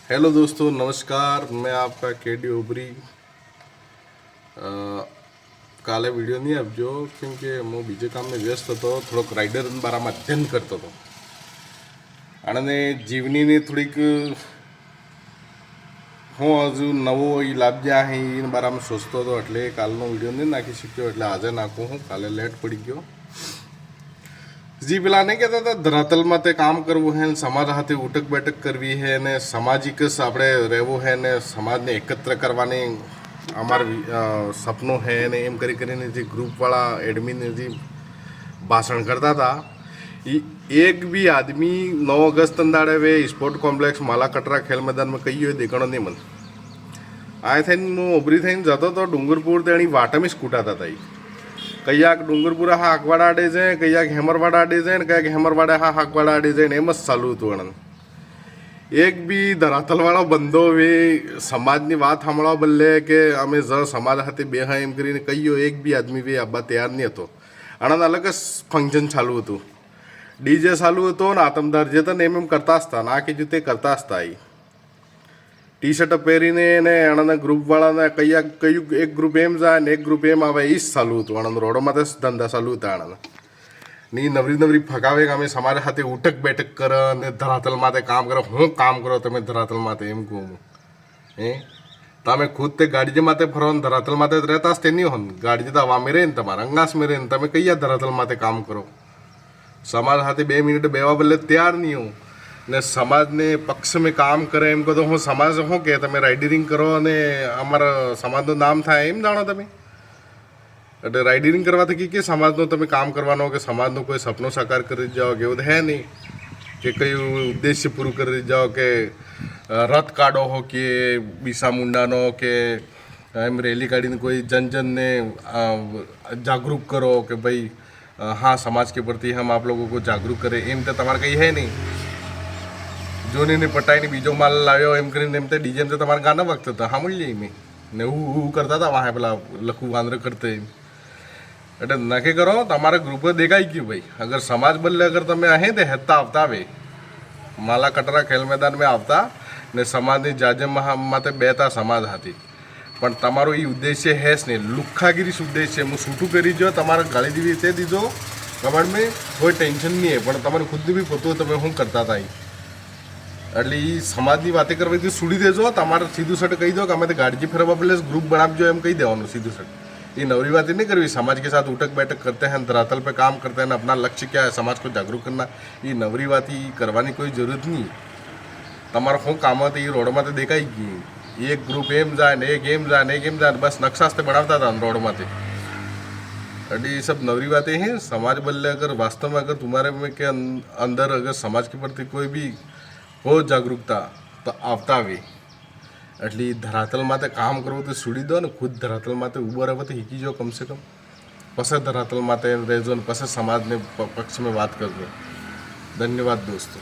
Hello दोस्तों, नमस्कार। मैं आपका केडी ओबरी। काले विडियो नहीं आपजो કેમકે હું બીજે કામમાં વ્યસ્ત હતો, થોડોક રાઇડર બારામાં અધ્યયન કરતો હતો અને જીવનીની થોડીક હું હજુ નવો એ લાભ્યા હે એ બારામાં સોચતો હતો, એટલે કાલનો વિડીયો નહીં નાખી શક્યો, એટલે આજે નાખું હું. કાલે લેટ પડી ગયો. જી પેલા નહીં કહેતા હતા ધરાતલમાં તે કામ કરવું હે, સમાજ સાથે ઉઠક બેઠક કરવી હે ને સામાજિક આપણે રહેવું હે ને સમાજને એકત્ર કરવાની અમારું સપનું હે ને એમ કરીને જે ગ્રુપવાળા એડમિન જે ભાષણ કરતા હતા એ એક બી આદમી 9 અગસ્ત અંદાડે વે સ્પોર્ટ કોમ્પ્લેક્સ માલા કટરા ખેલ મેદાનમાં કહીએ દેખાણો નહીં મને. આ થઈને હું ઉભરી થઈને જતો તો ડુંગરપુર તેની વાટમી સ્કૂટાતા હતા. કયાક ડુંગરપુરા હા હાકવાડા આડે છે, કયાક હેમરવાડા આડે છે ને કયાક હેમરવાડા હા હાકવાડા આડે છે ને એમ જ ચાલુ હતું. આણંદ એક બી ધરાતલવાળો બંધો વે સમાજની વાત સાંભળવા બદલે કે અમે જ સમાજ સાથે બે હા એમ કરીને કહીયો એક બી આદમી વે આવવા તૈયાર નહીં હતો. આણંદ અલગ જ ફંક્શન ચાલુ હતું, ડીજે ચાલુ હતો ને આતમદાર જે હતા ને એમ કરતા હતા ના કે તે કરતા હતા. એ ટી શર્ટ પહેરીને ને આણંદ ગ્રુપવાળાને કયું એક ગ્રુપ એમ જાય ને એક ગ્રુપ એમ આવે એ જ ચાલુ હતું. આણંદ રોડોમાં તો ધંધા ચાલુ હતા. આણંદ ની નવરી ફગાવે કે અમે સમાજ સાથે ઉઠક બેઠક કરે ને ધરાતલ માટે કામ કરો. હું કામ કરો તમે ધરાતલ માટે એમ કહું હે? તમે ખુદ તે ગાડી માટે ફરો ને ધરાતલ માટે રહેતા જ તે નહીં હો. ગાડી તો હવા મેરે ને તમારા અંગાસ મેરે ને તમે કયા ધરાતલ માટે કામ કરો? સમાજ સાથે 2 મિનિટ બેવા બદલે તૈયાર નહીં હું ને સમાજને પક્ષ મેં કામ કરે એમ કહો તો હું સમાજ શું કે તમે રાઇડિંગ કરો અને અમારા સમાજનું નામ થાય એમ જાણો તમે? એટલે રાઇડિંગ કરવાથી કે સમાજનું તમે કામ કરવાનો કે સમાજનું કોઈ સપનું સાકાર કરી જાઓ કે એવું હે નહીં કે કયું ઉદ્દેશ્ય પૂરું કરી જાઓ કે રથ કાઢો હો કે બિરસા મુંડાનો કે એમ રેલી કાઢીને કોઈ જનજનને જાગरूक કરો કે ભાઈ हाँ समाज के प्रति हम आप लोगों को जागरूक करें एम तो તમારે કંઈ હે નહીં. જોને ને પટાઈને બીજો માલ લાવ્યો એમ કરીને એમ તો ડીજે તો તમારા ગાના વખત હતા સાંભળી લઈએ મેં ને હું કરતા હતા વાહે પેલા લખું વાંદરે કરતે. એટલે નક્કી કરો તમારા ગ્રુપ દેખાઈ ગયું ભાઈ. અગર સમાજ બદલે અગર તમે અહીં તે હેતા આવતા આવે માલા કટરા ખેલ મેદાન મેં આવતા ને સમાજની જાજમ માટે બેતા સમાજ હતી, પણ તમારો એ ઉદ્દેશ્ય હે જ નહીં. લુખ્ખાગીરી ઉદ્દેશ્ય હું છૂટું કરી જો તમારે ગાળી દીધી તે દીધો કમાડ મેં કોઈ ટેન્શન નહીં હે, પણ તમારે ખુદની બી પોતું તમે શું કરતા હતા. એટલે એ સમાજની વાતે કરવાથી છોડી દેજો. તમારે સીધું સટ કહી દો કે અમે તો ગાડી ફેરવવા બદલે ગ્રુપ બનાવજો એમ કહી દેવાનું સીધું સટ. ये नवरी बातें नहीं करवी. समाज के साथ उठक बैठक करते हैं, धरातल पे काम करते हैं, अपना लक्ष्य क्या है समाज को जागरूक करना. ये नवरी बात करवानी कोई जरूरत नहीं. તમારો શું કામ હતું એ રોડમાં તો દેખાઈ ગયું. એક ગ્રુપ એમ જાય ને એક એમ જાય ને એક એમ જાય બસ નકશાસ્તે બનાવતા હતા રોડમાંથી. એટલે ये सब नवरी बातें हैं. समाज बदले अगर वास्तव में अगर तुम्हारे में के अंदर अगर समाज के प्रति कोई भी हो जागरूकता तो આવતા આવે. એટલે ધરાતલ માટે કામ કરવું તો છોડી દો ને ખુદ ધરાતલ માટે ઊભો રહેવો તો શીખી જાઓ કમસે કમ. પછી ધરાતલ માટે રહેજો ને પછી સમાજને પક્ષમાં વાત કરજો. ધન્યવાદ દોસ્તો.